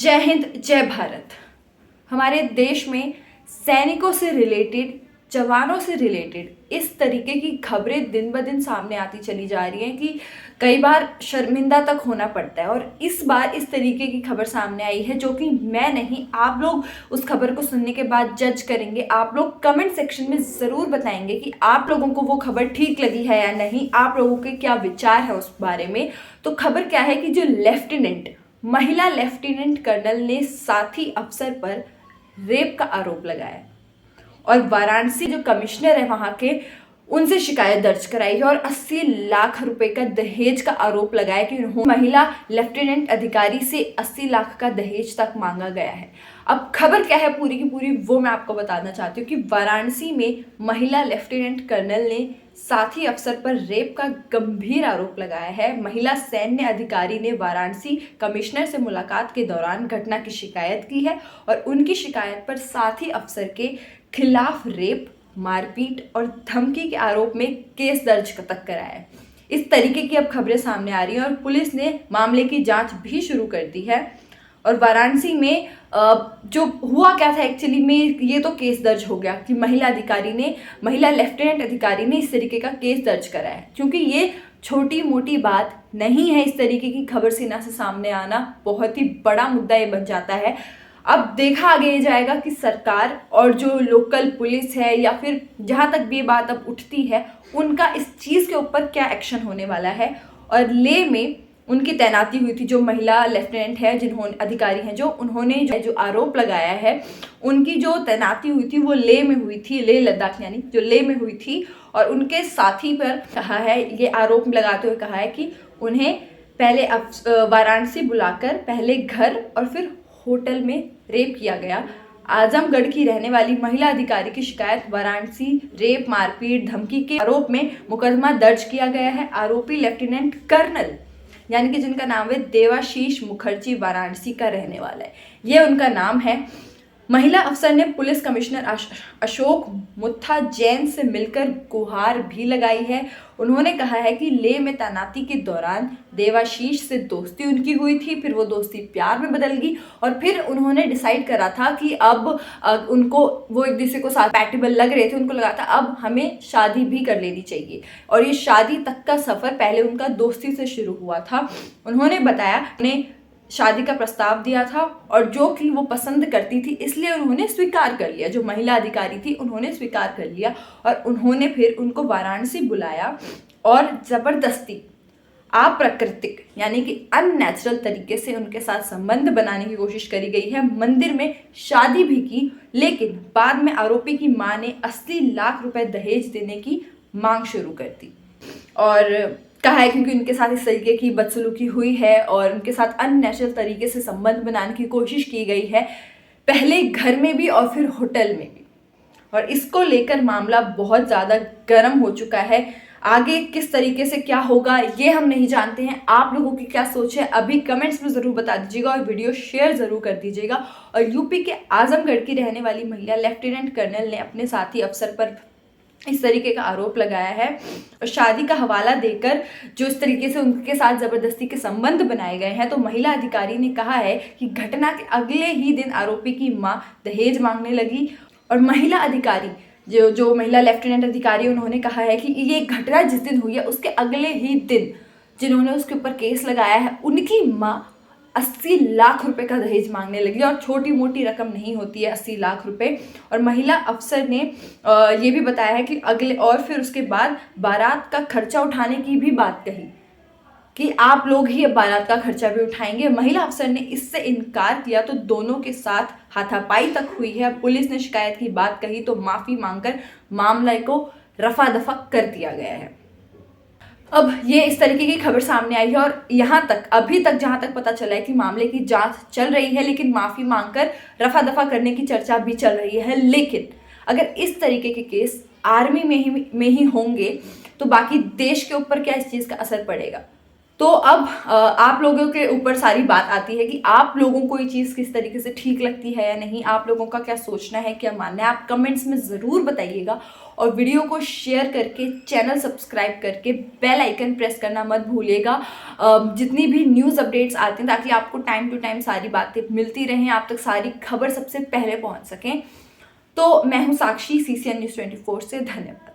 जय हिंद, जय भारत। हमारे देश में सैनिकों से रिलेटेड, जवानों से रिलेटेड इस तरीके की खबरें दिन ब दिन सामने आती चली जा रही हैं कि कई बार शर्मिंदा तक होना पड़ता है। और इस बार इस तरीके की खबर सामने आई है जो कि मैं नहीं, आप लोग उस खबर को सुनने के बाद जज करेंगे। आप लोग कमेंट सेक्शन में ज़रूर बताएंगे कि आप लोगों को वो खबर ठीक लगी है या नहीं, आप लोगों के क्या विचार है उस बारे में। तो खबर क्या है कि जो महिला लेफ्टिनेंट कर्नल ने साथी अफसर पर रेप का आरोप लगाया और वाराणसी जो कमिश्नर है वहां के, उनसे शिकायत दर्ज कराई है और 80 लाख रुपए का दहेज का आरोप लगाया कि उन्होंने महिला लेफ्टिनेंट अधिकारी से 80 लाख का दहेज तक मांगा गया है। अब खबर क्या है पूरी की पूरी वो मैं आपको बताना चाहती हूँ कि वाराणसी में महिला लेफ्टिनेंट कर्नल ने साथी अफसर पर रेप का गंभीर आरोप लगाया है। महिला सैन्य अधिकारी ने वाराणसी कमिश्नर से मुलाकात के दौरान घटना की शिकायत की है और उनकी शिकायत पर साथी अफसर के खिलाफ रेप, मारपीट और धमकी के आरोप में केस दर्ज तक कराया है। इस तरीके की अब खबरें सामने आ रही हैं और पुलिस ने मामले की जांच भी शुरू कर दी है। और वाराणसी में जो हुआ क्या था एक्चुअली में, ये तो केस दर्ज हो गया कि महिला लेफ्टिनेंट अधिकारी ने इस तरीके का केस दर्ज करा है, क्योंकि ये छोटी मोटी बात नहीं है। इस तरीके की खबर सीना से सामने आना बहुत ही बड़ा मुद्दा ये बन जाता है। अब देखा आगे जाएगा कि सरकार और जो लोकल पुलिस है या फिर जहाँ तक भी ये बात अब उठती है, उनका इस चीज़ के ऊपर क्या एक्शन होने वाला है। और लेह में उनकी तैनाती हुई थी, जो महिला लेफ्टिनेंट है, जिन्होंने अधिकारी हैं, जो उन्होंने जो आरोप लगाया है, उनकी जो तैनाती हुई थी वो लेह में हुई थी, लेह लद्दाख यानी जो लेह में हुई थी। और उनके साथी पर कहा है, ये आरोप लगाते हुए कहा है कि उन्हें पहले वाराणसी बुलाकर पहले घर और फिर होटल में रेप किया गया। आजमगढ़ की रहने वाली महिला अधिकारी की शिकायत वाराणसी रेप, मारपीट, धमकी के आरोप में मुकदमा दर्ज किया गया है। आरोपी लेफ्टिनेंट कर्नल यानी कि जिनका नाम है देवाशीष मुखर्जी, वाराणसी का रहने वाला है, ये उनका नाम है। महिला अफसर ने पुलिस कमिश्नर अशोक मुत्था जैन से मिलकर गुहार भी लगाई है। उन्होंने कहा है कि लेह में तैनाती के दौरान देवाशीष से दोस्ती उनकी हुई थी, फिर वो दोस्ती प्यार में बदल गई और फिर उन्होंने डिसाइड करा था कि अब उनको वो एक दूसरे को साथ पैटिबल लग रहे थे, उनको लगा था अब हमें शादी भी कर लेनी चाहिए। और ये शादी तक का सफ़र पहले उनका दोस्ती से शुरू हुआ था। उन्होंने बताया उन्हें शादी का प्रस्ताव दिया था और जो कि वो पसंद करती थी, इसलिए उन्होंने स्वीकार कर लिया। जो महिला अधिकारी थी उन्होंने स्वीकार कर लिया और उन्होंने फिर उनको वाराणसी बुलाया और ज़बरदस्ती अप्राकृतिक यानी कि अननेचुरल तरीके से उनके साथ संबंध बनाने की कोशिश करी गई है। मंदिर में शादी भी की, लेकिन बाद में आरोपी की मां ने 80 लाख रुपए दहेज देने की मांग शुरू कर दी और कहा है क्योंकि उनके साथ इस तरीके की बदसलूकी हुई है और उनके साथ अननेचुरल तरीके से संबंध बनाने की कोशिश की गई है, पहले घर में भी और फिर होटल में भी। और इसको लेकर मामला बहुत ज़्यादा गर्म हो चुका है। आगे किस तरीके से क्या होगा ये हम नहीं जानते हैं। आप लोगों की क्या सोच है अभी कमेंट्स में ज़रूर बता दीजिएगा और वीडियो शेयर ज़रूर कर दीजिएगा। और यूपी के आजमगढ़ की रहने वाली महिला लेफ्टिनेंट कर्नल ने अपने साथी अफसर पर इस तरीके का आरोप लगाया है और शादी का हवाला देकर जो इस तरीके से उनके साथ ज़बरदस्ती के संबंध बनाए गए हैं। तो महिला अधिकारी ने कहा है कि घटना के अगले ही दिन आरोपी की मां दहेज मांगने लगी और महिला अधिकारी जो महिला लेफ्टिनेंट अधिकारी, उन्होंने कहा है कि ये घटना जिस दिन हुई है उसके अगले ही दिन जिन्होंने उसके ऊपर केस लगाया है, उनकी माँ 80 लाख रुपए का दहेज मांगने लगी। और छोटी मोटी रकम नहीं होती है 80 लाख रुपए। और महिला अफसर ने ये भी बताया है कि अगले और फिर उसके बाद बारात का खर्चा उठाने की भी बात कही कि आप लोग ही अब बारात का खर्चा भी उठाएंगे। महिला अफसर ने इससे इनकार किया तो दोनों के साथ हाथापाई तक हुई है। पुलिस ने शिकायत की बात कही तो माफ़ी मांगकर मामले को रफा दफा कर दिया गया है। अब ये इस तरीके की खबर सामने आई है और यहाँ तक अभी तक जहाँ तक पता चला है कि मामले की जांच चल रही है, लेकिन माफ़ी मांगकर रफा दफा करने की चर्चा भी चल रही है। लेकिन अगर इस तरीके के केस आर्मी में ही होंगे तो बाकी देश के ऊपर क्या इस चीज़ का असर पड़ेगा। तो अब आप लोगों के ऊपर सारी बात आती है कि आप लोगों को ये चीज़ किस तरीके से ठीक लगती है या नहीं, आप लोगों का क्या सोचना है, क्या मानना है, आप कमेंट्स में ज़रूर बताइएगा। और वीडियो को शेयर करके, चैनल सब्सक्राइब करके, बेल आइकन प्रेस करना मत भूलिएगा, जितनी भी न्यूज़ अपडेट्स आती हैं, ताकि आपको टाइम टू टाइम सारी बातें मिलती रहें, आप तक सारी खबर सबसे पहले पहुंच सकें। तो मैं हूं साक्षी, CCN News 24 से। धन्यवाद।